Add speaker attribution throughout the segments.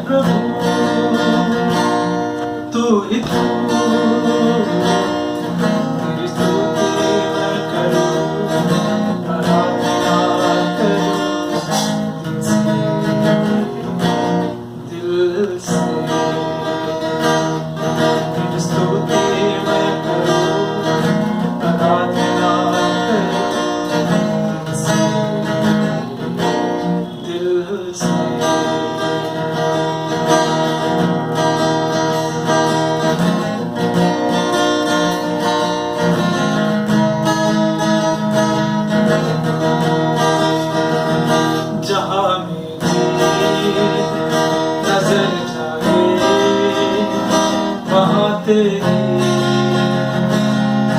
Speaker 1: प्रभु तू ही तू, तेरी स्तुति मैं करूं, आराधना करूं दिल से, तेरी स्तुति मैं करूं, आराधना करूं दिल से। जहाँ मेरी नजर जाए वहाँ तेरी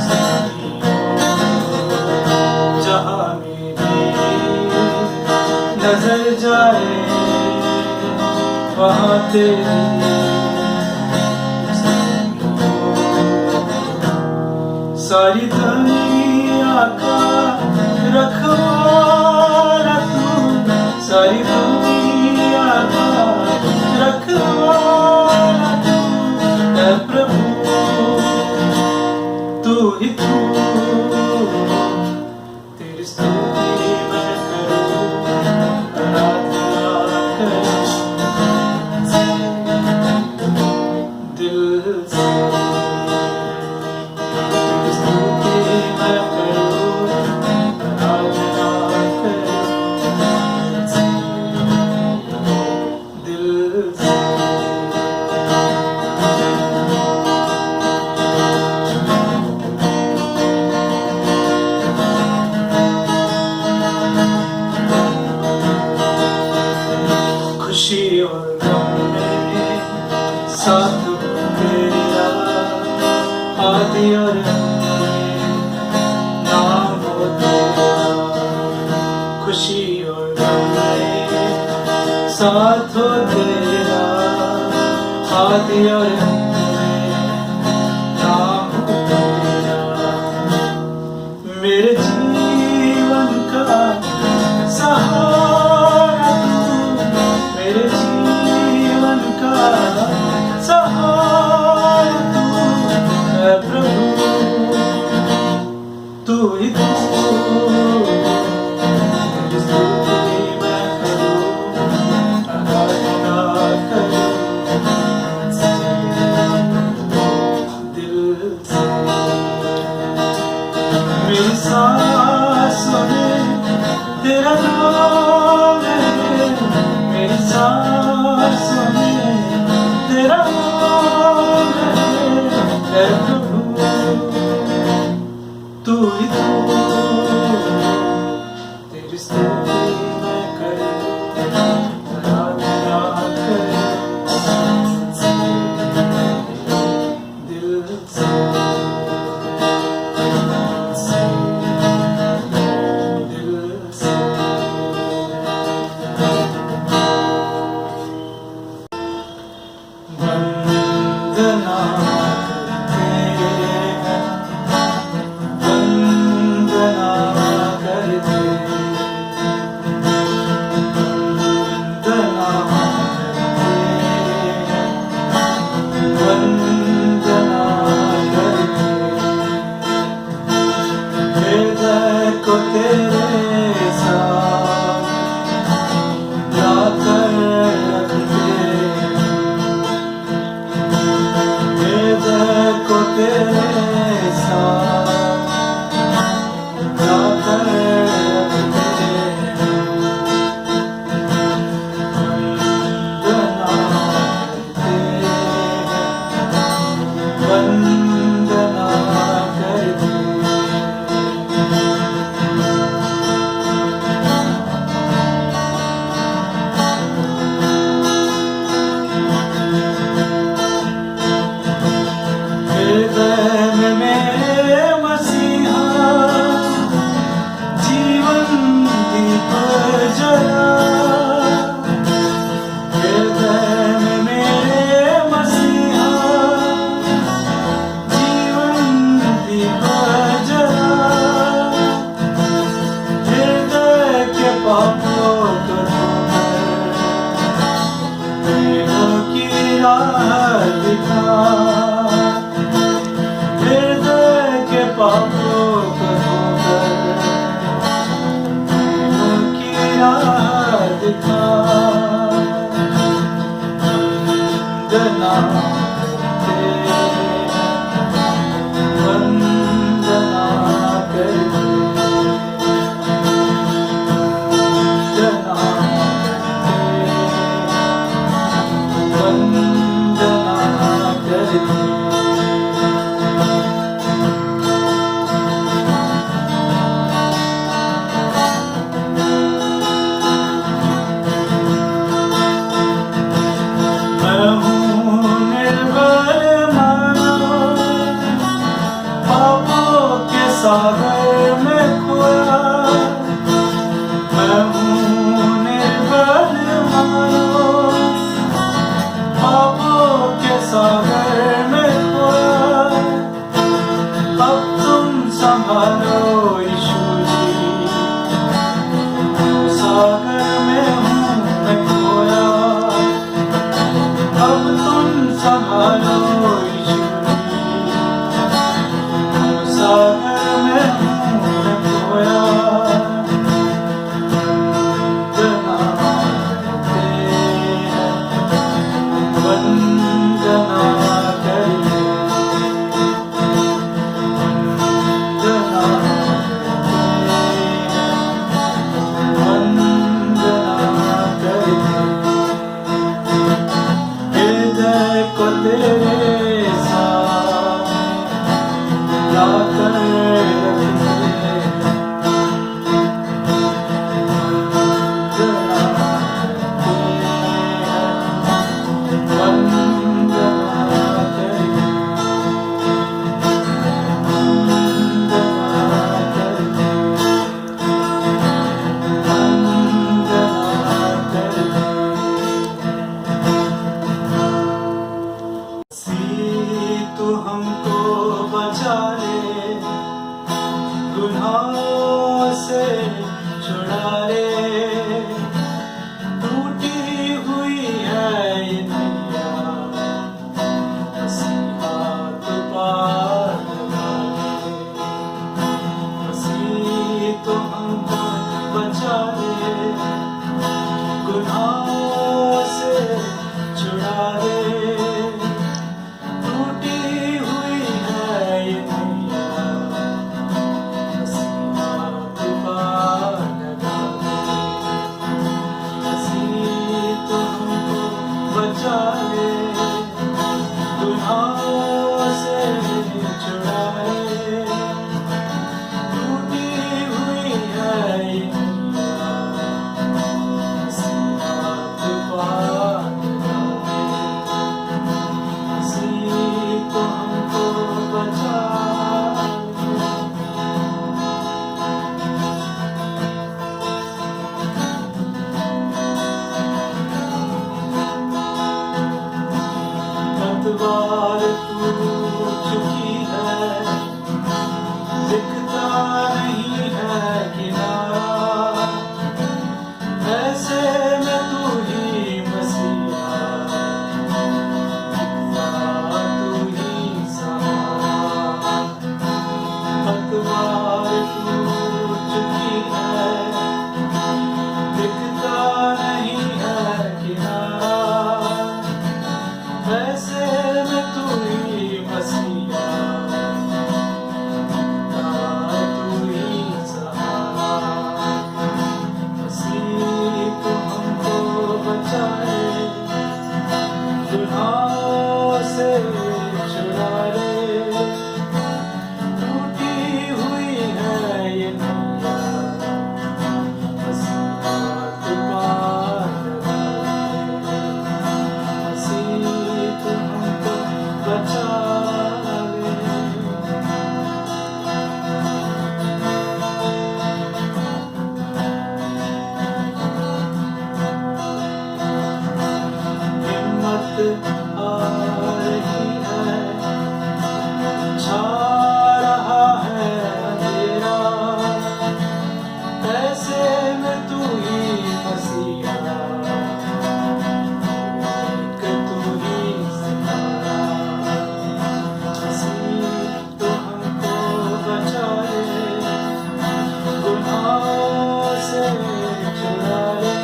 Speaker 1: स्तुति हो, जहाँ मेरी नजर जाए वहाँ तेरी स्तुति हो। सारी दुनिया का रखवाला तू, सारी दुनिया का रखवाला तू है प्रभु तू ही तू, तेरी स्तुति मैं करूं, आराधना करूं दिल से, तेरी स्तुति मैं करूं, आराधना करूं दिल से। खुशी और गम में साथ तेरा, आदि और अंत में नाम हो तेरा। खुशी और गम में साथ हो तेरा, आदि और अंत में नाम हो तेरा। मेरे जीवन का सहारा तू, मेरे जीवन का सहारा तू है प्रभु तू ही तू, तेरी स्तुति मैं करूं, आराधना करूं दिल से। मेरी सांसों में तेरा नाम है, मेरी सांसों में तेरा नाम है प्रभु तू ही तू, तेरी स्तुति मैं करूं, आराधना करूं दिल से, दिल से। वंदना को तेरे साथ लाकर रखते, हृदय को तेरे साथ लाकर रखते। वंदना करते, हृदय में मेरे कर रखते तू हमको बचा ले, गुनाहों से छुड़ा ले, टूटी हुई है ये नैया, मसीहा तू पार लगा ले। मसीह तू हमको बचा ले, गुनाहों से छुड़ा ले, पतवार टूट चुकी है, दिखता नहीं है किनारा, ऐसे में तू ही मसीहा, दिखता तू ही सहारा। पतवार टूट चुकी है, दिखता नहीं है किनारा, ऐसे में तू ही मसीहा, तू ही सहारा। मसीह तू हमको बचाए, गुनाहों से छुड़ा ले, टूटी हुई है ये नैया, मसीहा तू पार लगा ले। मसीह तू हमको बचा ले। हिम्मत आ रही है, छा रहा है अंधेरा, ऐसे में तू ही मसीहा, एक तू ही सितारा। मसीह तू हमको बचा ले, गुनाहों से छुड़ा ले,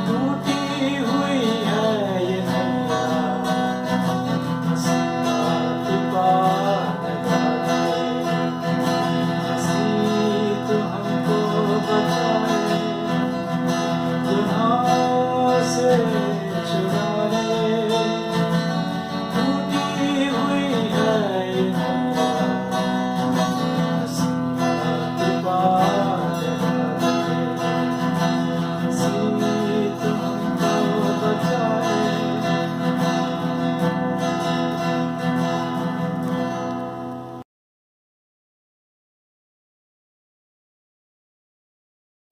Speaker 1: टूटी हुई है ये नैया, मसीहा तू पार लगा ले। मसीह तू हमको बचा ले, गुनाहों से छुड़ा ले, टूटी हुई है ये नैया, मसीहा तू पार लगा ले। मसीह तू हमको बचा ले।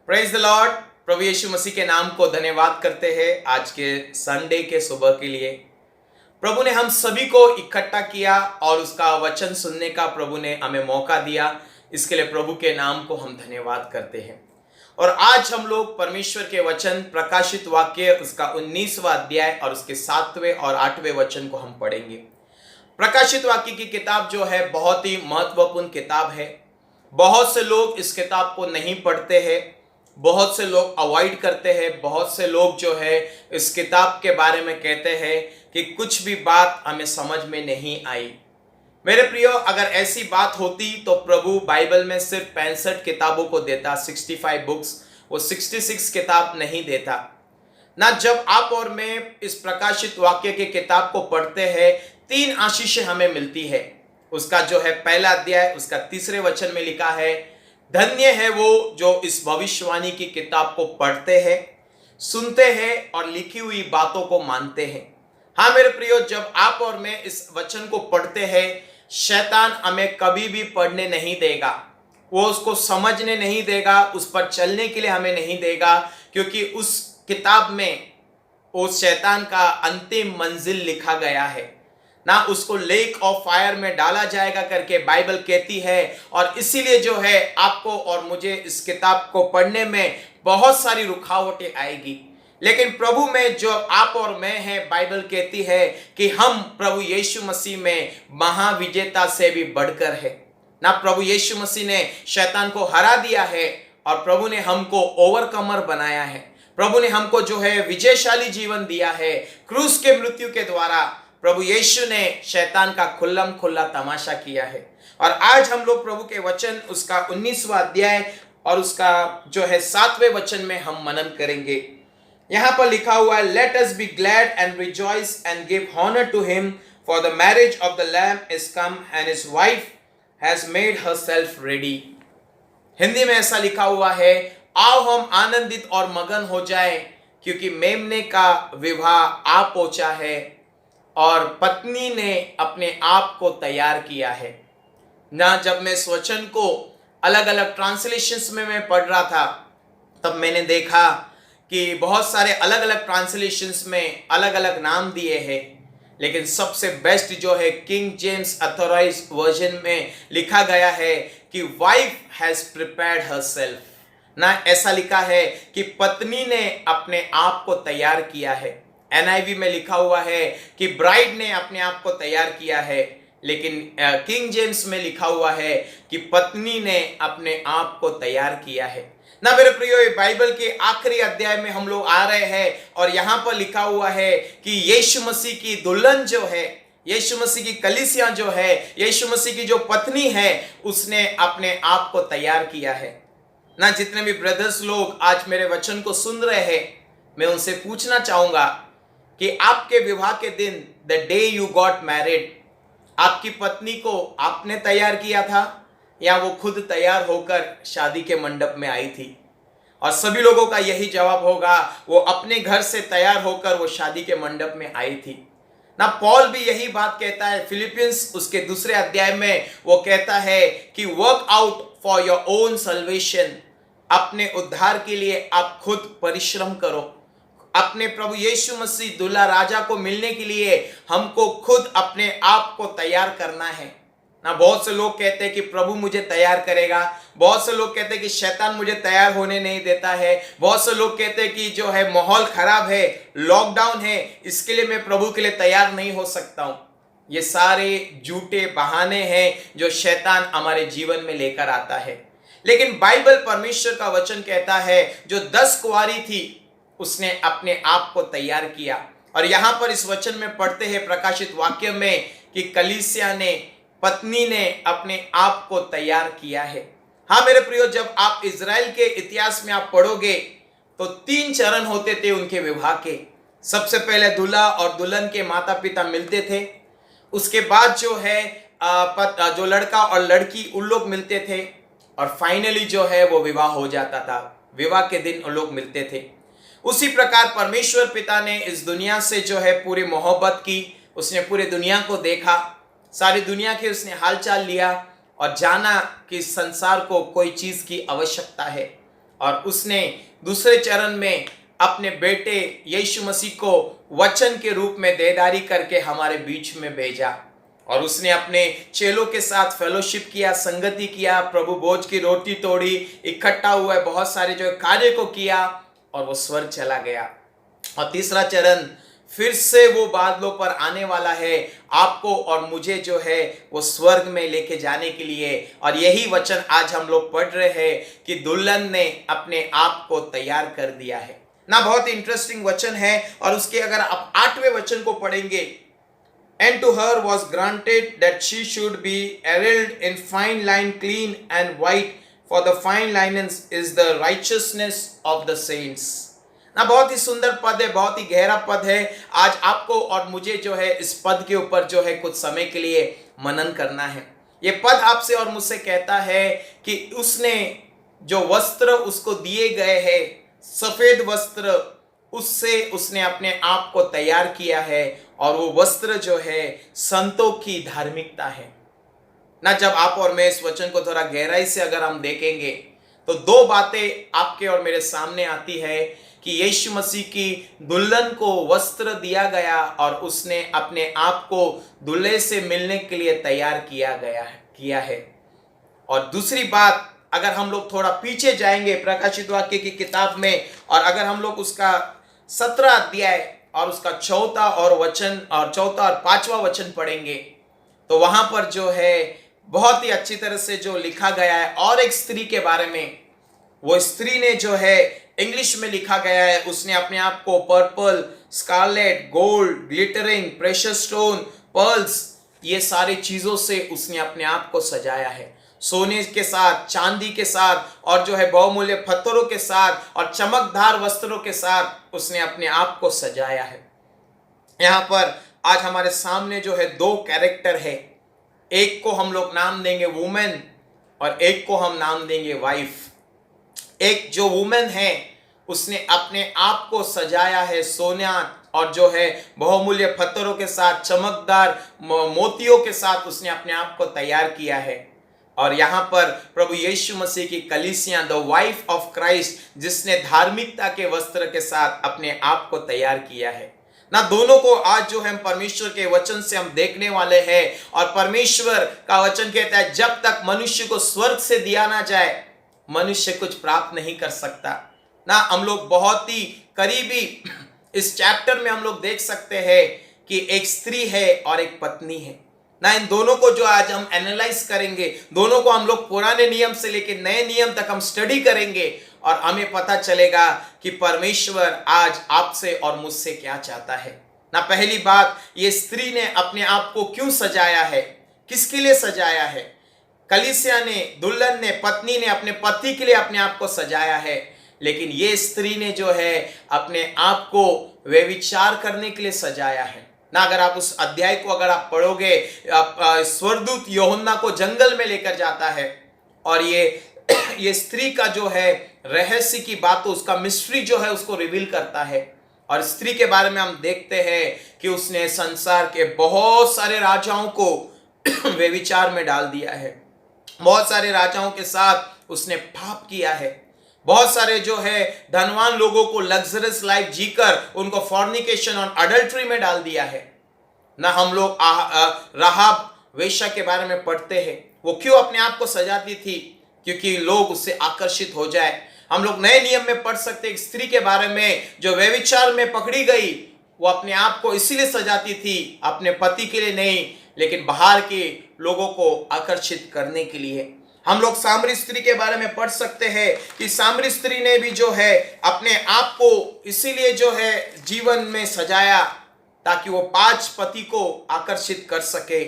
Speaker 2: Praise the lord. प्रभु यीशु मसीह के नाम को धन्यवाद करते हैं आज के संडे के सुबह के लिए। प्रभु ने हम सभी को इकट्ठा किया और उसका वचन सुनने का प्रभु ने हमें मौका दिया। इसके लिए प्रभु के नाम को हम धन्यवाद करते हैं। और आज हम लोग परमेश्वर के वचन प्रकाशित वाक्य उसका 19वां अध्याय और उसके 7वें और 8वें वचन को हम पढ़ेंगे। प्रकाशित वाक्य की किताब जो है बहुत ही महत्वपूर्ण किताब है। बहुत से लोग इस किताब को नहीं पढ़ते हैं, बहुत से लोग अवॉइड करते हैं, बहुत से लोग जो है इस किताब के बारे में कहते हैं कि कुछ भी बात हमें समझ में नहीं आई। मेरे प्रियो, अगर ऐसी बात होती तो प्रभु बाइबल में सिर्फ 65 किताबों को देता, 65 बुक्स, वो 66 किताब नहीं देता ना। जब आप और मैं इस प्रकाशित वाक्य की किताब को पढ़ते हैं, 3 आशीषें हमें मिलती है। उसका जो है पहला अध्याय उसका 3 वचन में लिखा है, धन्य है वो जो इस भविष्यवाणी की किताब को पढ़ते हैं, सुनते हैं और लिखी हुई बातों को मानते हैं। हाँ मेरे प्रियो, जब आप और मैं इस वचन को पढ़ते हैं, शैतान हमें कभी भी पढ़ने नहीं देगा, वो उसको समझने नहीं देगा, उस पर चलने के लिए हमें नहीं देगा, क्योंकि उस किताब में उस शैतान का अंतिम मंजिल लिखा गया है ना, उसको लेक ऑफ फायर में डाला जाएगा करके बाइबल कहती है। और इसीलिए जो है आपको और मुझे इस किताब को पढ़ने में बहुत सारी रुकावटें आएगी, लेकिन प्रभु में जो आप और मैं हैं, बाइबल कहती है कि हम प्रभु यीशु मसीह में महाविजेता से भी बढ़कर है ना। प्रभु यीशु मसीह ने शैतान को हरा दिया है और प्रभु ने हमको ओवरकमर बनाया है। प्रभु ने हमको जो है विजयशाली जीवन दिया है। क्रूस के मृत्यु के द्वारा प्रभु यीशु ने शैतान का खुल्लम खुल्ला तमाशा किया है। और आज हम लोग प्रभु के वचन उसका 19वां अध्याय और उसका जो है 7वें वचन में हम मनन करेंगे। यहां पर लिखा हुआ है, let us be glad and rejoice and give honour to him, for the marriage of the lamb is come and his wife has made herself ready. Hindi में ऐसा लिखा हुआ है, आओ हम आनंदित और मगन हो जाएं, क्योंकि मेमने का विवाह आ पहुंचा है और पत्नी ने अपने आप को तैयार किया है ना। जब मैं इस वचन को अलग अलग ट्रांसलेशंस में मैं पढ़ रहा था, तब मैंने देखा कि बहुत सारे अलग अलग ट्रांसलेशंस में अलग अलग नाम दिए हैं, लेकिन सबसे बेस्ट जो है किंग जेम्स ऑथराइज्ड वर्जन में लिखा गया है कि वाइफ हैज प्रिपेयर्ड हरसेल्फ ना। ऐसा लिखा है कि पत्नी ने अपने आप को तैयार किया है। NIV में लिखा हुआ है कि ब्राइड ने अपने आप को तैयार किया है, लेकिन किंग जेम्स में लिखा हुआ है कि पत्नी ने अपने आप को तैयार किया है ना। मेरे प्रियो, बाइबल के आखिरी अध्याय में हम लोग आ रहे हैं और यहाँ पर लिखा हुआ है कि यीशु मसीह की दुल्हन जो है, यीशु मसीह की कलीसिया जो है, यीशु मसीह की जो पत्नी है, उसने अपने आप को तैयार किया है ना। जितने भी ब्रदर्स लोग आज मेरे वचन को सुन रहे हैं, मैं उनसे पूछना चाहूंगा कि आपके विवाह के दिन, the day you got married, आपकी पत्नी को आपने तैयार किया था या वो खुद तैयार होकर शादी के मंडप में आई थी? और सभी लोगों का यही जवाब होगा, वो अपने घर से तैयार होकर वो शादी के मंडप में आई थी ना। पॉल भी यही बात कहता है, फिलिपियंस उसके 2 अध्याय में वो कहता है कि work out for your own salvation, अपने उद्धार के लिए आप खुद परिश्रम करो। अपने प्रभु यीशु मसीह दुल्हा राजा को मिलने के लिए हमको खुद अपने आप को तैयार करना है ना। बहुत से लोग कहते हैं कि प्रभु मुझे तैयार करेगा, बहुत से लोग कहते हैं कि शैतान मुझे तैयार होने नहीं देता है, बहुत से लोग कहते हैं कि जो है माहौल खराब है, लॉकडाउन है, इसके लिए मैं प्रभु के लिए तैयार नहीं हो सकता हूं। ये सारे झूठे बहाने हैं जो शैतान हमारे जीवन में लेकर आता है। लेकिन बाइबल परमेश्वर का वचन कहता है, जो 10 कुंवारी थी उसने अपने आप को तैयार किया। और यहां पर इस वचन में पढ़ते हैं प्रकाशित वाक्य में कि कलीसिया ने, पत्नी ने अपने आप को तैयार किया है। हाँ मेरे प्रियो, जब आप इजराइल के इतिहास में आप पढ़ोगे तो 3 चरण होते थे उनके विवाह के। सबसे पहले दूल्हा और दुल्हन के माता पिता मिलते थे, उसके बाद जो है जो लड़का और लड़की उन लोग मिलते थे, और फाइनली जो है वो विवाह हो जाता था। विवाह के दिन उन लोग मिलते थे। उसी प्रकार परमेश्वर पिता ने इस दुनिया से जो है पूरी मोहब्बत की, उसने पूरे दुनिया को देखा, सारी दुनिया के उसने हालचाल लिया और जाना कि संसार को कोई चीज की आवश्यकता है, और उसने दूसरे चरण में अपने बेटे यीशु मसीह को वचन के रूप में देदारी करके हमारे बीच में भेजा, और उसने अपने चेलों के साथ फेलोशिप किया, संगति किया, प्रभु भोज की रोटी तोड़ी, इकट्ठा हुआ बहुत सारे जो कार्य को किया, और वो स्वर्ग चला गया। और तीसरा चरण फिर से वो बादलों पर आने वाला है, आपको और मुझे जो है वो स्वर्ग में लेके जाने के लिए। और यही वचन आज हम लोग पढ़ रहे हैं कि दुल्हन ने अपने आप को तैयार कर दिया है ना। बहुत इंटरेस्टिंग वचन है। और उसके अगर आप 8वें वचन को पढ़ेंगे, And to her was granted that she should be arrayed in fine line, clean and white, for the fine linen is the righteousness of the saints. ना बहुत ही सुंदर पद है, बहुत ही गहरा पद है। आज आपको और मुझे जो है इस पद के ऊपर जो है कुछ समय के लिए मनन करना है। ये पद आपसे और मुझसे कहता है कि उसने जो वस्त्र उसको दिए गए हैं, सफेद वस्त्र, उससे उसने अपने आप को तैयार किया है। और वो वस्त्र जो है संतों की धार्मिकता है ना। जब आप और मैं इस वचन को थोड़ा गहराई से अगर हम देखेंगे तो दो बातें आपके और मेरे सामने आती है कि यीशु मसीह की दुल्हन को वस्त्र दिया गया और उसने अपने आप को दूल्हे से मिलने के लिए तैयार किया है। और दूसरी बात, अगर हम लोग थोड़ा पीछे जाएंगे प्रकाशित वाक्य की किताब में, और अगर हम लोग उसका 17 अध्याय और उसका चौथा और पांचवा वचन पढ़ेंगे तो वहां पर जो है बहुत ही अच्छी तरह से जो लिखा गया है और एक स्त्री के बारे में। वो स्त्री ने जो है इंग्लिश में लिखा गया है, उसने अपने आप को purple, scarlet, gold, glittering, precious stone, pearls, ये सारी चीजों से उसने अपने आप को सजाया है। सोने के साथ, चांदी के साथ और जो है बहुमूल्य पत्थरों के साथ और चमकदार वस्त्रों के साथ उसने अपने आप को सजाया है। यहाँ पर आज हमारे सामने जो है दो कैरेक्टर है। एक को हम लोग नाम देंगे वुमेन और एक को हम नाम देंगे वाइफ। एक जो वुमेन है उसने अपने आप को सजाया है सोना और जो है बहुमूल्य पत्थरों के साथ, चमकदार मोतियों के साथ उसने अपने आप को तैयार किया है। और यहाँ पर प्रभु यीशु मसीह की कलीसिया, द वाइफ ऑफ क्राइस्ट, जिसने धार्मिकता के वस्त्र के साथ अपने आप को तैयार किया है ना। दोनों को आज जो है परमेश्वर के वचन से हम देखने वाले हैं। और परमेश्वर का वचन कहता है जब तक मनुष्य को स्वर्ग से दिया ना जाए मनुष्य कुछ प्राप्त नहीं कर सकता ना। हम लोग बहुत ही करीबी इस चैप्टर में हम लोग देख सकते हैं कि एक स्त्री है और एक पत्नी है ना। इन दोनों को जो आज हम एनालाइज करेंगे, दोनों को हम लोग पुराने नियम से लेकर नए नियम तक हम स्टडी करेंगे और हमें पता चलेगा कि परमेश्वर आज आपसे और मुझसे क्या चाहता है ना। पहली बात, ये स्त्री ने अपने आप को क्यों सजाया है, किसके लिए सजाया है? कलीसिया ने, दुल्हन ने, पत्नी ने अपने पति के लिए अपने आप को सजाया है। लेकिन ये स्त्री ने जो है अपने आप को व्यभिचार करने के लिए सजाया है ना। अगर आप उस अध्याय को अगर आप पढ़ोगे, स्वर्गदूत यूहन्ना को जंगल में लेकर जाता है और ये स्त्री का जो है रहस्य की बात, उसका मिस्ट्री जो है उसको रिवील करता है। और स्त्री के बारे में हम देखते हैं कि उसने संसार के बहुत सारे राजाओं को व्यभिचार में डाल दिया है। बहुत सारे राजाओं के साथ उसने पाप किया है। बहुत सारे जो है धनवान लोगों को लग्जरियस लाइफ जीकर उनको फॉर्निकेशन और अडल्ट्री में डाल दिया है ना। हम लोग राहाब वेश्या के बारे में पढ़ते हैं। वो क्यों अपने आप को सजाती थी? क्योंकि लोग उससे आकर्षित हो जाए। हम लोग नए नियम में पढ़ सकते हैं एक स्त्री के बारे में जो व्यभिचार में पकड़ी गई, वो अपने आप को इसीलिए सजाती थी, अपने पति के लिए नहीं, लेकिन बाहर के लोगों को आकर्षित करने के लिए। हम लोग सामरी स्त्री के बारे में पढ़ सकते हैं कि सामरी स्त्री ने भी जो है अपने आप को इसीलिए जो है जीवन में सजाया ताकि वो 5 पति को आकर्षित कर सके।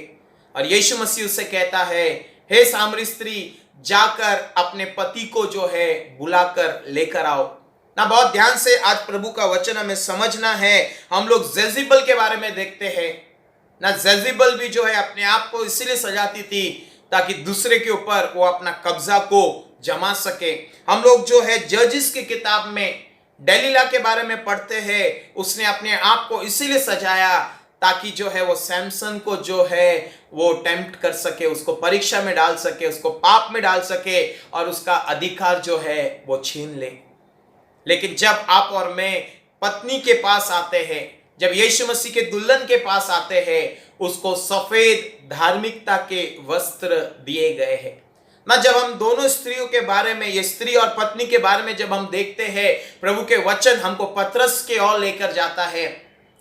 Speaker 2: और यीशु मसीह उससे कहता है, हे सामरी स्त्री, जाकर अपने पति को जो है बुलाकर लेकर आओ ना। बहुत ध्यान से आज प्रभु का वचन हमें समझना है। हम लोग जेजिबल के बारे में देखते हैं ना। जेजिबल भी जो है अपने आप को इसीलिए सजाती थी ताकि दूसरे के ऊपर वो अपना कब्जा को जमा सके। हम लोग जो है जजिस की किताब में डेलीला के बारे में पढ़ते हैं। उसने अपने आप को इसीलिए सजाया ताकि जो है वो सैमसन को जो है वो टेम्प्ट कर सके, उसको परीक्षा में डाल सके, उसको पाप में डाल सके और उसका अधिकार जो है वो छीन ले। लेकिन जब आप और मैं पत्नी के पास आते हैं, जब यीशु मसीह के दुल्हन के पास आते हैं, उसको सफेद धार्मिकता के वस्त्र दिए गए हैं ना। जब हम दोनों स्त्रियों के बारे में, ये स्त्री और पत्नी के बारे में जब हम देखते हैं, प्रभु के वचन हमको पतरस के ओर लेकर जाता है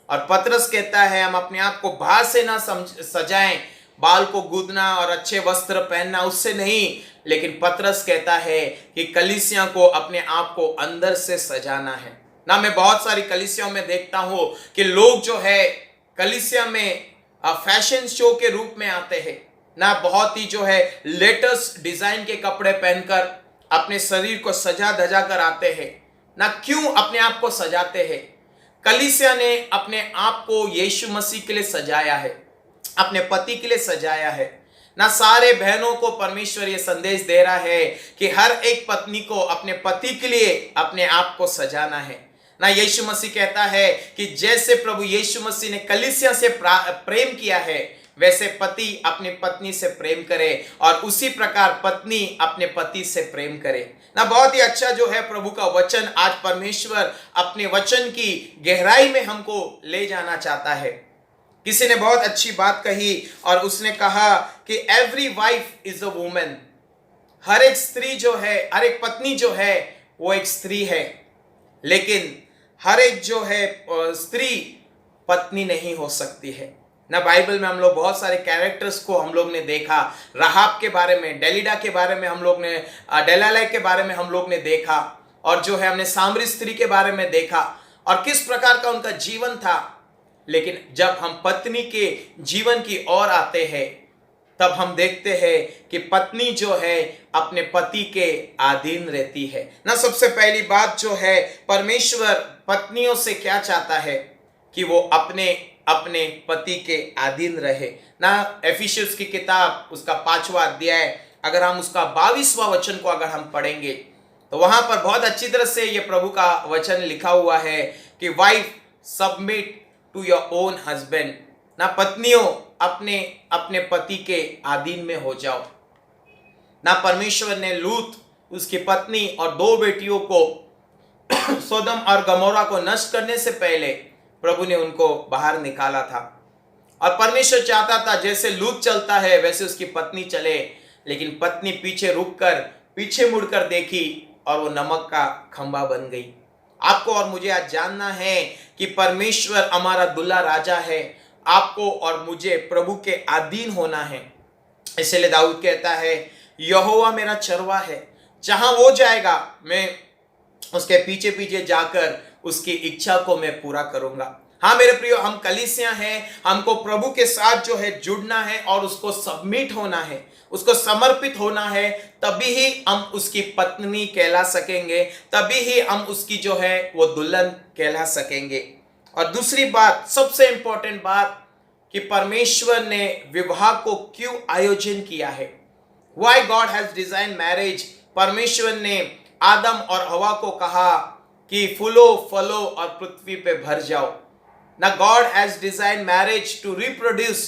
Speaker 2: और पतरस कहता है हम अपने आप को बाहर से ना सजाएं, बाल को गूंदना और अच्छे वस्त्र पहनना उससे नहीं, लेकिन पतरस कहता है कि कलीसिया को अपने आप को अंदर से सजाना है ना। मैं बहुत सारी कलीसियाओं में देखता हूं कि लोग जो है कलीसिया में फैशन शो के रूप में आते हैं ना। बहुत ही जो है लेटेस्ट डिजाइन के कपड़े पहनकर अपने शरीर को सजा धजा कर आते हैं ना। क्यों अपने आप को सजाते हैं? कलीसिया ने अपने आप को यीशु मसीह के लिए सजाया है अपने पति के लिए सजाया है। ना सारे बहनों को परमेश्वर ये संदेश दे रहा है कि हर एक पत्नी को अपने पति के लिए अपने आप को सजाना है। ना यीशु मसीह कहता है कि जैसे प्रभु यीशु मसीह ने कलीसिया से प्रेम किया है, वैसे पति अपनी पत्नी से प्रेम करे और उसी प्रकार पत्नी अपने पति से प्रेम करे। ना बहुत ही अच्छा जो है प्रभु का वचन, आज परमेश्वर अपने वचन की गहराई में हमको ले जाना चाहता है। किसी ने बहुत अच्छी बात कही और उसने कहा कि every wife is a woman. हर एक स्त्री जो है, हर एक पत्नी जो है वो एक स्त्री है, लेकिन हर एक जो है स्त्री पत्नी नहीं हो सकती है। ना बाइबल में हम लोग बहुत सारे कैरेक्टर्स को हम लोग ने देखा। राहाब के बारे में, डेलिडा के बारे में हम लोग ने, डेलालै के बारे में हम लोग ने देखा, और जो है हमने सामरी स्त्री के बारे में देखा और किस प्रकार का उनका जीवन था। लेकिन जब हम पत्नी के जीवन की ओर आते हैं, तब हम देखते हैं कि पत्नी जो है अपने पति के अधीन रहती है। ना सबसे पहली बात जो है, परमेश्वर पत्नियों से क्या चाहता है कि वो अपने अपने पति के अधीन रहे। ना एफिशियंस की किताब उसका 5वां अध्याय, अगर हम उसका 22वां वचन को अगर हम पढ़ेंगे तो वहां पर बहुत अच्छी तरह से ये प्रभु का वचन लिखा हुआ है कि wife submit to your own husband. ना पत्नियों अपने अपने पति के अधीन में हो जाओ। ना परमेश्वर ने लूत, उसकी पत्नी और 2 बेटियों को सोदम और गमोरा को नष्ट करने से पहले प्रभु ने उनको बाहर निकाला था, और परमेश्वर चाहता था जैसे लूत चलता है वैसे उसकी पत्नी चले, लेकिन पत्नी पीछे रुककर, पीछे मुड़कर देखी और वो नमक का खंभा बन गई। आपको और मुझे आज जानना है कि परमेश्वर हमारा दुल्हा राजा है। आपको और मुझे प्रभु के अधीन होना है। इसलिए दाऊद कहता है, यहोवा मेरा चरवा है, जहां वो जाएगा मैं उसके पीछे पीछे जाकर उसकी इच्छा को मैं पूरा करूंगा। हाँ मेरे प्रियो, हम कलीसिया हैं, हमको प्रभु के साथ जो है जुड़ना है और उसको सबमिट होना है, उसको समर्पित होना है, तभी ही हम उसकी पत्नी कहला सकेंगे, तभी ही हम उसकी जो है वो दुल्हन कहला सकेंगे। और दूसरी बात, सबसे इंपॉर्टेंट बात, कि परमेश्वर ने विवाह को क्यों आयोजन किया है। Why God has designed marriage। परमेश्वर ने आदम और हवा को कहा कि फूलो फलो और पृथ्वी पे भर जाओ। ना God has design marriage to reproduce,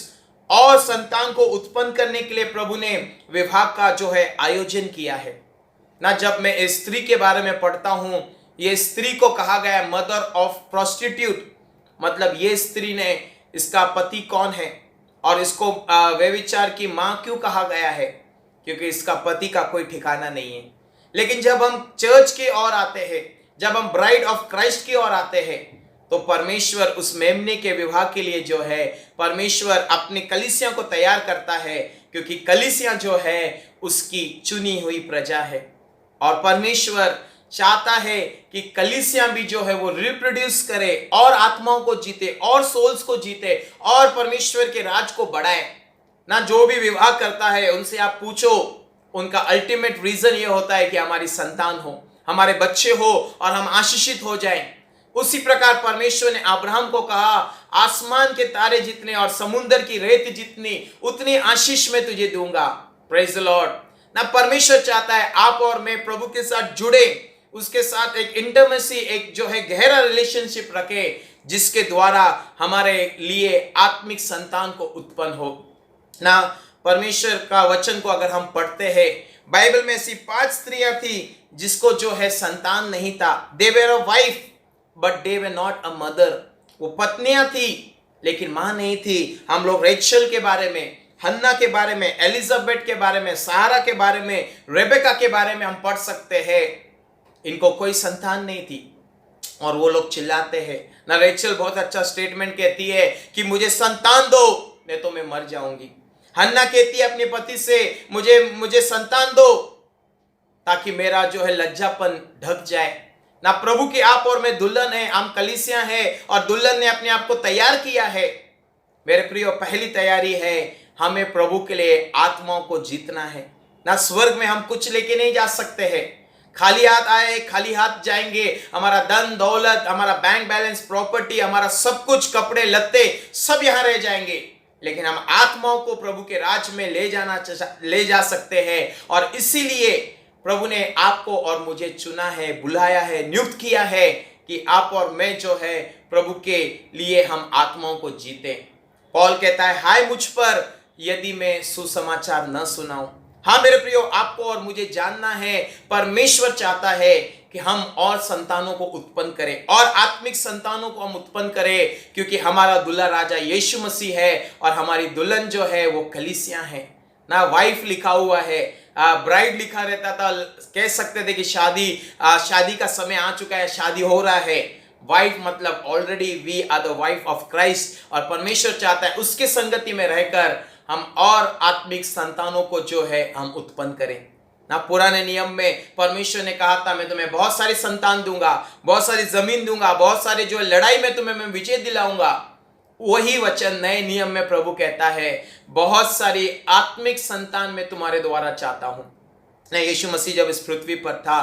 Speaker 2: और संतान को उत्पन्न करने के लिए प्रभु ने विवाह का जो है आयोजन किया है। ना जब मैं इस स्त्री के बारे में पढ़ता हूं, ये स्त्री को कहा गया मदर ऑफ प्रोस्टिट्यूट, मतलब ये स्त्री ने, इसका पति कौन है और इसको व्यभिचार की मां क्यों कहा गया है, क्योंकि इसका पति का कोई ठिकाना नहीं है। लेकिन जब हम चर्च की ओर आते हैं, जब हम ब्राइड ऑफ क्राइस्ट की ओर आते हैं, तो परमेश्वर उस मेमने के विवाह के लिए जो है परमेश्वर अपनी कलीसिया को तैयार करता है, क्योंकि कलीसिया जो है उसकी चुनी हुई प्रजा है। और परमेश्वर चाहता है कि कलीसिया भी जो है वो रिप्रोड्यूस करे और आत्माओं को जीते और सोल्स को जीते और परमेश्वर के राज को बढ़ाए। ना जो भी विवाह करता है उनसे आप पूछो, उनका अल्टीमेट रीजन ये होता है कि हमारी संतान हो, हमारे बच्चे हो और हम आशीषित हो जाएं। उसी प्रकार परमेश्वर ने अब्राहम को कहा, आसमान के तारे जितने और समुद्र की रेत जितनी, उतनी आशीष में तुझे दूंगा। Praise the Lord. ना परमेश्वर चाहता है आप और मैं प्रभु के साथ जुड़े, उसके साथ एक इंटीमेसी, एक जो है गहरा रिलेशनशिप रखे, जिसके द्वारा हमारे लिए आत्मिक संतान को उत्पन्न हो। ना परमेश्वर का वचन को अगर हम पढ़ते हैं, बाइबल में ऐसी 5 स्त्रियां थी जिसको जो है संतान नहीं था। They were a wife but they were not a mother. वो पत्नियां थी लेकिन मां नहीं थी। हम लोग रेचल के बारे में, हन्ना के बारे में, एलिजाबेथ के बारे में, सारा के बारे में, रेबेका के बारे में हम पढ़ सकते हैं। इनको कोई संतान नहीं थी और वो लोग चिल्लाते हैं। ना रेचल बहुत अच्छा स्टेटमेंट कहती है कि मुझे संतान दो, नहीं तो मैं मर जाऊंगी। हन्ना कहती है अपने पति से, मुझे संतान दो ताकि मेरा जो है लज्जापन ढक जाए। ना प्रभु की आप और मैं दुल्हन है, हम कलीसिया है और दुल्हन ने अपने आप को तैयार किया है। मेरे प्रियो, पहली तैयारी है हमें प्रभु के लिए आत्माओं को जीतना है। ना स्वर्ग में हम कुछ लेके नहीं जा सकते हैं, खाली हाथ आए खाली हाथ जाएंगे। हमारा धन दौलत, हमारा बैंक बैलेंस, प्रॉपर्टी, हमारा सब कुछ, कपड़े लत्ते सब यहां रह जाएंगे। लेकिन हम आत्माओं को प्रभु के राज में ले जा सकते हैं। और इसीलिए प्रभु ने आपको और मुझे चुना है, बुलाया है, नियुक्त किया है कि आप और मैं जो है प्रभु के लिए हम आत्माओं को जीते। पौल कहता है, हाय मुझ पर यदि मैं सुसमाचार न सुनाऊं। हाँ मेरे प्रियो, आपको और मुझे जानना है, परमेश्वर चाहता है कि हम और संतानों को उत्पन्न करें, और आत्मिक संतानों को हम उत्पन्न करें, क्योंकि हमारा दूल्हा राजा यीशु मसीह है और हमारी दुल्हन जो है वो कलीसिया है ना। वाइफ लिखा हुआ है, ब्राइड लिखा रहता था, कह सकते थे कि शादी का समय आ चुका है, शादी हो रहा है। वाइफ मतलब already we are the wife of Christ, और परमेश्वर चाहता है उसके संगति में रहकर हम और आत्मिक संतानों को जो है हम उत्पन्न करें ना। पुराने नियम में परमेश्वर ने कहा था, मैं तुम्हें बहुत सारी संतान दूंगा, बहुत सारी जमीन दूंगा, बहुत सारी जो लड़ाई में तुम्हें मैं विजय दिलाऊंगा। वही वचन नए नियम में प्रभु कहता है, बहुत सारी आत्मिक संतान मैं तुम्हारे द्वारा चाहता हूं। यीशु मसीह जब इस पृथ्वी पर था,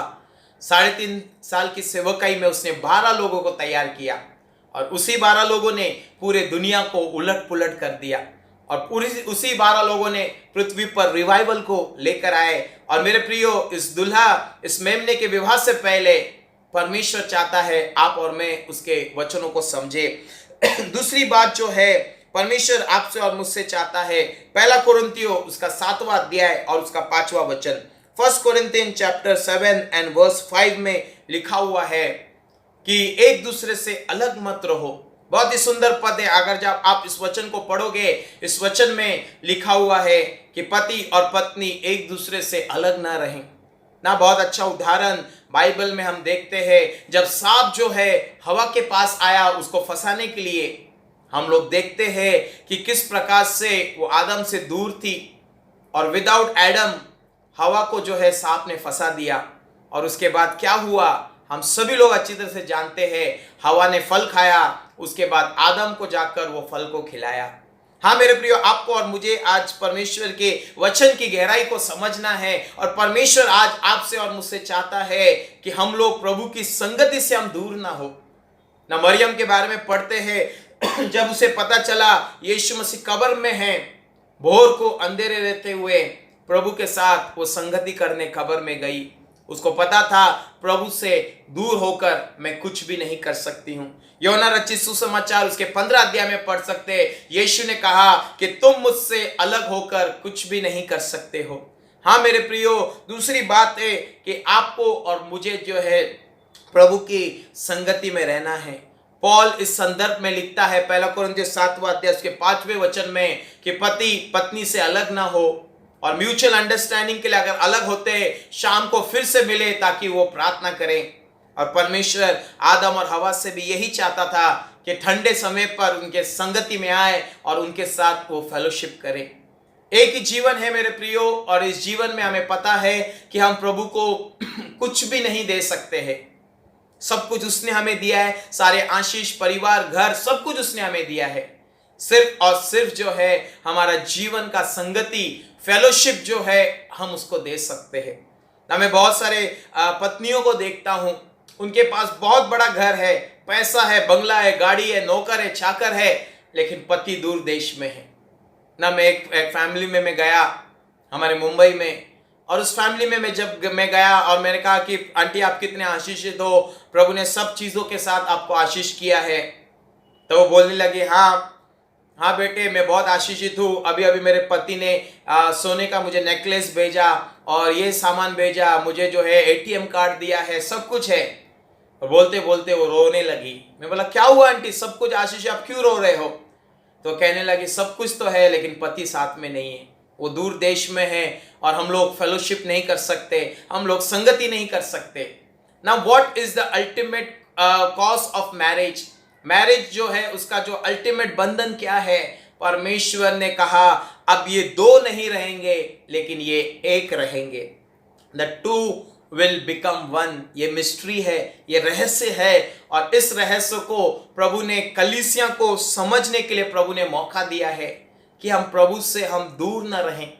Speaker 2: 3.5 साल की सेवकाई में उसने 12 लोगों को तैयार किया, और उसी 12 लोगों ने पूरे दुनिया को उलट पुलट कर दिया, और उसी 12 लोगों ने पृथ्वी पर रिवाइवल को लेकर आए। और मेरे प्रियो, इस मेमने के विवाह से पहले परमेश्वर चाहता है आप और मैं उसके वचनों को समझे। दूसरी बात जो है, परमेश्वर आपसे और मुझसे चाहता है, 1 कोरिन्थियों उसका 7वां अध्याय और उसका 5वां वचन, 1 कोरिन्थियन चैप्टर 7 एंड वर्स 5 में लिखा हुआ है कि एक दूसरे से अलग मत रहो। बहुत ही सुंदर पद है। अगर जब आप इस वचन को पढ़ोगे, इस वचन में लिखा हुआ है कि पति और पत्नी एक दूसरे से अलग ना रहें ना। बहुत अच्छा उदाहरण बाइबल में हम देखते हैं, जब सांप जो है हवा के पास आया उसको फंसाने के लिए, हम लोग देखते हैं कि किस प्रकार से वो आदम से दूर थी, और विदाउट एडम हवा को जो है सांप ने फंसा दिया। और उसके बाद क्या हुआ हम सभी लोग अच्छी तरह से जानते हैं। हवा ने फल खाया, उसके बाद आदम को जाकर वो फल को खिलाया। हाँ मेरे प्रियो, आपको और मुझे आज परमेश्वर के वचन की गहराई को समझना है, और परमेश्वर आज आपसे और मुझसे चाहता है कि हम लोग प्रभु की संगति से हम दूर ना हो ना। मरियम के बारे में पढ़ते हैं, जब उसे पता चला यीशु मसीह कब्र में है, भोर को अंधेरे रहते हुए प्रभु के साथ वो संगति करने कब्र में गई। उसको पता था प्रभु से दूर होकर मैं कुछ भी नहीं कर सकती हूँ। यूहन्ना रचित सुसमाचार उसके 15 अध्याय में पढ़ सकते हैं, यीशु ने कहा कि तुम मुझसे अलग होकर कुछ भी नहीं कर सकते हो। हाँ मेरे प्रियो, दूसरी बात है कि आपको और मुझे जो है प्रभु की संगति में रहना है। पौल इस संदर्भ में लिखता है 1 कोरिन्थियों 7वां अध्याय उसके 5वें वचन में कि पति पत्नी से अलग ना हो, और म्यूचुअल अंडरस्टैंडिंग के लिए अगर अलग होते शाम को फिर से मिले ताकि वो प्रार्थना करें। और परमेश्वर आदम और हवा से भी यही चाहता था कि ठंडे समय पर उनके संगति में आए और उनके साथ वो फेलोशिप करें। एक ही जीवन है मेरे प्रियो, और इस जीवन में हमें पता है कि हम प्रभु को कुछ भी नहीं दे सकते हैं। सब कुछ उसने हमें दिया है, सारे आशीष, परिवार, घर, सब कुछ उसने हमें दिया है। सिर्फ और सिर्फ जो है हमारा जीवन का संगति, फेलोशिप जो है हम उसको दे सकते हैं। मैं बहुत सारे पत्नियों को देखता हूं, उनके पास बहुत बड़ा घर है, पैसा है, बंगला है, गाड़ी है, नौकर है, चाकर है, लेकिन पति दूर देश में है ना। मैं एक फैमिली में मैं गया हमारे मुंबई में, और उस फैमिली में जब मैं गया और मैंने कहा कि आंटी आप कितने आशीषित हो, प्रभु ने सब चीज़ों के साथ आपको आशीष किया है। तो वो बोलने लगे, हाँ बेटे मैं बहुत आशीषित हूँ, अभी अभी मेरे पति ने सोने का मुझे नेकलेस भेजा और ये सामान भेजा, मुझे जो है ATM कार्ड दिया है, सब कुछ है। और बोलते बोलते वो रोने लगी। मैं बोला क्या हुआ आंटी, सब कुछ आशीष, आप क्यों रो रहे हो? तो कहने लगी सब कुछ तो है लेकिन पति साथ में नहीं है, वो दूर देश में है और हम लोग फेलोशिप नहीं कर सकते, हम लोग संगति नहीं कर सकते। Now what is the ultimate cause of marriage? Marriage जो है उसका जो अल्टीमेट बंधन क्या है? परमेश्वर ने कहा अब ये दो नहीं रहेंगे लेकिन ये एक रहेंगे। The two will become one. ये मिस्ट्री है, ये रहस्य है, और इस रहस्य को प्रभु ने कलीसिया को समझने के लिए प्रभु ने मौका दिया है कि हम प्रभु से हम दूर न रहें।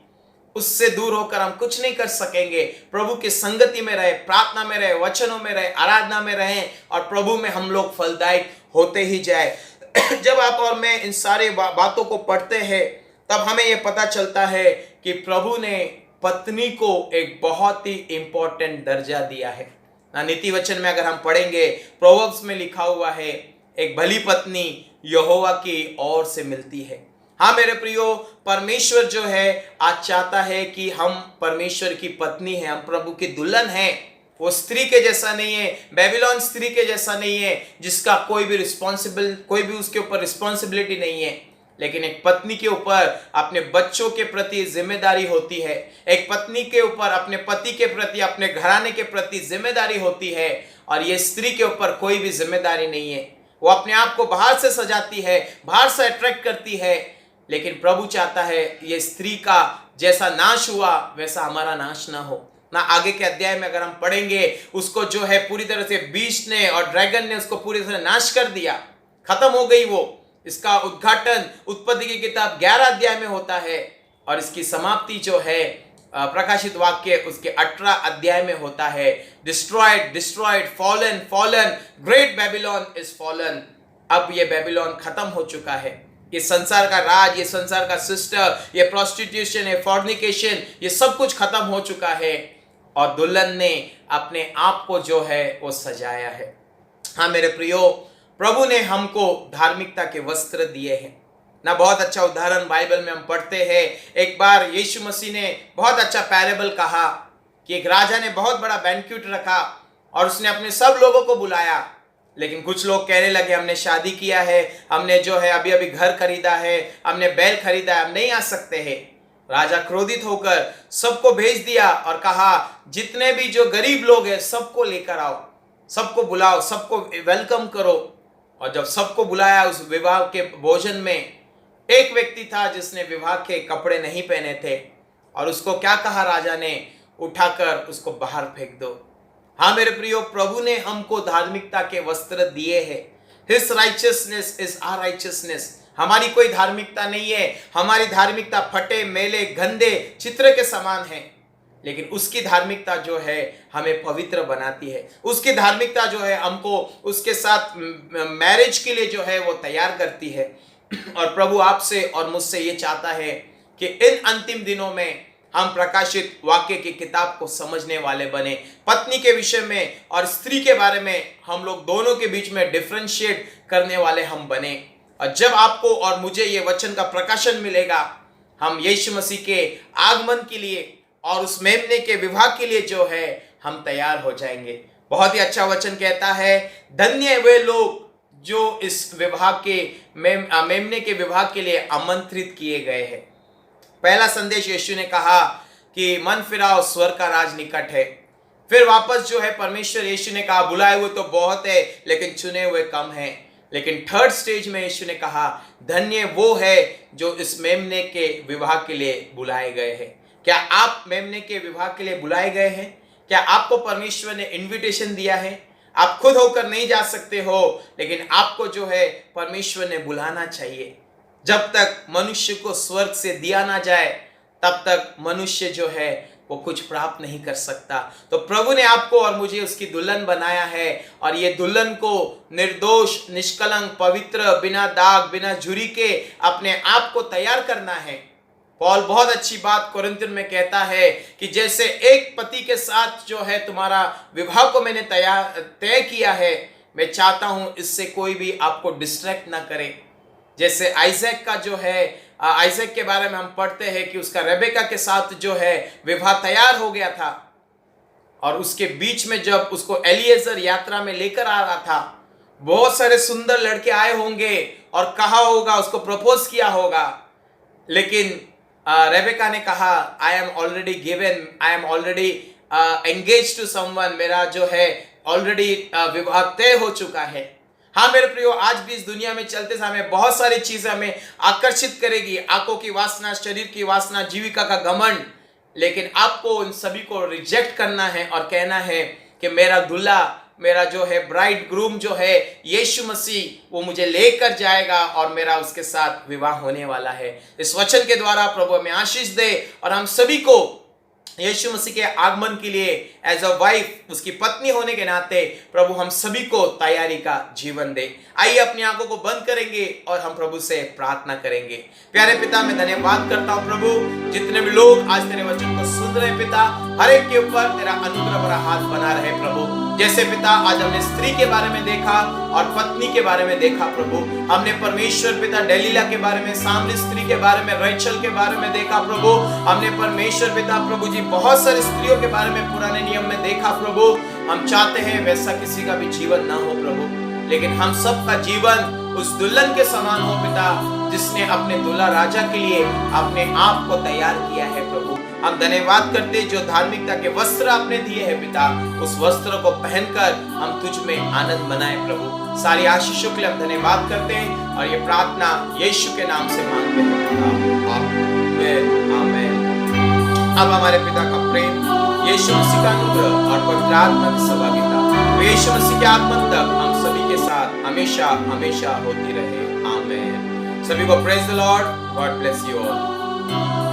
Speaker 2: उससे दूर होकर हम कुछ नहीं कर सकेंगे। प्रभु की संगति में रहे, प्रार्थना में रहे, वचनों में रहे, आराधना में रहें, और प्रभु में हम लोग फलदायक होते ही जाए। जब आप और मैं इन सारे बातों को पढ़ते हैं तब हमें यह पता चलता है कि प्रभु ने पत्नी को एक बहुत ही इंपॉर्टेंट दर्जा दिया है ना। नीति वचन में अगर हम पढ़ेंगे, प्रोवर्ब्स में लिखा हुआ है, एक भली पत्नी यहोवा की ओर से मिलती है। हाँ मेरे प्रियो, परमेश्वर जो है आज चाहता है कि हम परमेश्वर की पत्नी है, हम प्रभु की दुल्हन है। वो स्त्री के जैसा नहीं है, बेबीलोन स्त्री के जैसा नहीं है जिसका कोई भी उसके ऊपर रिस्पॉन्सिबिलिटी नहीं है, लेकिन एक पत्नी के ऊपर अपने बच्चों के प्रति जिम्मेदारी होती है। एक पत्नी के ऊपर अपने पति के प्रति, अपने घराने के प्रति जिम्मेदारी होती है। और ये स्त्री के ऊपर कोई भी जिम्मेदारी नहीं है। वो अपने आप को बाहर से सजाती है, बाहर से अट्रैक्ट करती है, लेकिन प्रभु चाहता है ये स्त्री का जैसा नाश हुआ वैसा हमारा नाश ना हो ना। आगे के अध्याय में अगर हम पढ़ेंगे, उसको जो है पूरी तरह से बीस्ट ने और ड्रैगन ने उसको पूरी तरह नाश कर दिया, खत्म हो गई वो। इसका उद्घाटन उत्पत्ति की किताब 11 अध्याय में होता है और इसकी समाप्ति जो है प्रकाशित वाक्य उसके 18 अध्याय में होता है। Destroyed, destroyed, fallen, fallen, great Babylon is fallen. अब ये बेबीलोन खत्म हो चुका है। ये संसार का राज, ये संसार का सिस्टम, ये प्रोस्टिट्यूशन है, फॉर्निकेशन, ये सब कुछ खत्म हो चुका है और दुल्हन ने अपने आप को जो है वो सजाया है। हाँ मेरे प्रियो, प्रभु ने हमको धार्मिकता के वस्त्र दिए हैं ना। बहुत अच्छा उदाहरण बाइबल में हम पढ़ते हैं। एक बार यीशु मसीह ने बहुत अच्छा पैरेबल कहा कि एक राजा ने बहुत बड़ा बैंक्वेट रखा और उसने अपने सब लोगों को बुलाया, लेकिन कुछ लोग कहने लगे हमने शादी किया है, हमने जो है अभी अभी घर खरीदा है, हमने बैल खरीदा है, हम नहीं आ सकते हैं। राजा क्रोधित होकर सबको भेज दिया और कहा जितने भी जो गरीब लोग हैं सबको लेकर आओ, सबको बुलाओ, सबको वेलकम करो। और जब सबको बुलाया उस विवाह के भोजन में, एक व्यक्ति था जिसने विवाह के कपड़े नहीं पहने थे और उसको क्या कहा राजा ने, उठाकर उसको बाहर फेंक दो। हाँ मेरे प्रियो, प्रभु ने हमको धार्मिकता के वस्त्र दिए हैं। His righteousness is our righteousness। हमारी कोई धार्मिकता नहीं है, हमारी धार्मिकता फटे, मैले, गंदे चित्र के समान है, लेकिन उसकी धार्मिकता जो है हमें पवित्र बनाती है। उसकी धार्मिकता जो है हमको उसके साथ मैरिज के लिए जो है वो तैयार करती है। और प्रभु आपसे और मुझसे ये चाहता है कि इन अंतिम दिनों में हम प्रकाशित वाक्य की किताब को समझने वाले बने। पत्नी के विषय में और स्त्री के बारे में हम लोग दोनों के बीच में डिफरेंशिएट करने वाले हम बने। और जब आपको और मुझे ये वचन का प्रकाशन मिलेगा, हम यीशु मसीह के आगमन के लिए और उस मेमने के विवाह के लिए जो है हम तैयार हो जाएंगे। बहुत ही अच्छा वचन कहता है, धन्य वे लोग जो इस विवाह के मेमने के विवाह के लिए आमंत्रित किए गए हैं। पहला संदेश यीशु ने कहा कि मन फिराओ, स्वर्ग का राज निकट है। फिर वापस जो है परमेश्वर यीशु ने कहा बुलाए हुए तो बहुत है लेकिन चुने हुए कम हैं। लेकिन थर्ड स्टेज में यीशु ने कहा धन्य वो है जो इस मेमने के विवाह के लिए बुलाए गए हैं। क्या आप मेमने के विवाह के लिए बुलाए गए हैं? क्या आपको परमेश्वर ने इनविटेशन दिया है? आप खुद होकर नहीं जा सकते हो, लेकिन आपको जो है परमेश्वर ने बुलाना चाहिए। जब तक मनुष्य को स्वर्ग से दिया ना जाए तब तक मनुष्य जो है वो कुछ प्राप्त नहीं कर सकता। तो प्रभु ने आपको और मुझे उसकी दुल्हन बनाया है और ये दुल्हन को निर्दोष, निष्कलंक, पवित्र, बिना दाग, बिना झुर्री के अपने आप को तैयार करना है। पौल बहुत अच्छी बात कोरिन्थियों में कहता है कि जैसे एक पति के साथ जो है तुम्हारा विवाह को मैंने तय किया है, मैं चाहता हूं इससे कोई भी आपको डिस्ट्रैक्ट ना करे। जैसे आइजैक का जो है, आइजैक के बारे में हम पढ़ते हैं कि उसका रेबेका के साथ जो है विवाह तैयार हो गया था और उसके बीच में जब उसको एलिएजर यात्रा में लेकर आ रहा था, बहुत सारे सुंदर लड़के आए होंगे और कहा होगा, उसको प्रपोज किया होगा, लेकिन रेबेका ने कहा I am already given, I am already engage to someone, मेरा जो है ऑलरेडी विवाह तय हो चुका है। हाँ मेरे प्रियो, आज भी इस दुनिया में चलते समय बहुत सारी चीजें हमें आकर्षित करेगी, आंखों की वासना, शरीर की वासना, जीविका का घमंड, लेकिन आपको उन सभी को रिजेक्ट करना है और कहना है कि मेरा दूल्हा, मेरा जो है ब्राइड ग्रूम जो है यीशु मसीह, वो मुझे लेकर जाएगा और मेरा उसके साथ विवाह होने वाला है। इस वचन के द्वारा प्रभु हमें आशीष दे और हम सभी को यीशु मसीह के आगमन के लिए एज अ वाइफ, उसकी पत्नी होने के नाते प्रभु हम सभी को तैयारी का जीवन दे। आइए अपनी आंखों को बंद करेंगे और हम प्रभु से प्रार्थना करेंगे। प्यारे पिता, मैं धन्यवाद करता हूं प्रभु, जितने भी लोग आज तेरे वचन को सुन रहे पिता, हर एक के ऊपर तेरा अनुग्रह भरा हाथ बना रहे प्रभु। जैसे पिता आज हमने स्त्री के बारे में देखा और पत्नी के बारे में देखा प्रभु, हमने परमेश्वर पिता डेलीला के बारे में, सामरी स्त्री के बारे में, रेचल के बारे में देखा प्रभु, हमने परमेश्वर पिता प्रभु जी बहुत सारी स्त्रियों के बारे में पुराने नियम में देखा प्रभु। हम चाहते हैं वैसा किसी का भी जीवन ना हो प्रभु, लेकिन हम सबका जीवन उस दुल्हन के समान हो पिता, जिसने अपने दूल्हा राजा के लिए अपने आप को तैयार किया है प्रभु। हम धन्यवाद करते जो धार्मिकता के वस्त्र आपने दिए हैं पिता, उस वस्त्र को पहनकर हम तुझ में आनंद मनाए प्रभु। सारी आशीषों के लिए हम धन्यवाद करते हैं और ये प्रार्थना यीशु के नाम से मांगते हैं पिता, आमीन आमीन। अब हमारे पिता का प्रेम, यीशु मसीह का अनुग्रह और पवित्र आत्मा की सहभागिता यीशु मसीह के आगमन तक हम सभी के साथ हमेशा हमेशा होती रहे, आमीन। सभी को praise the Lord, God bless you all.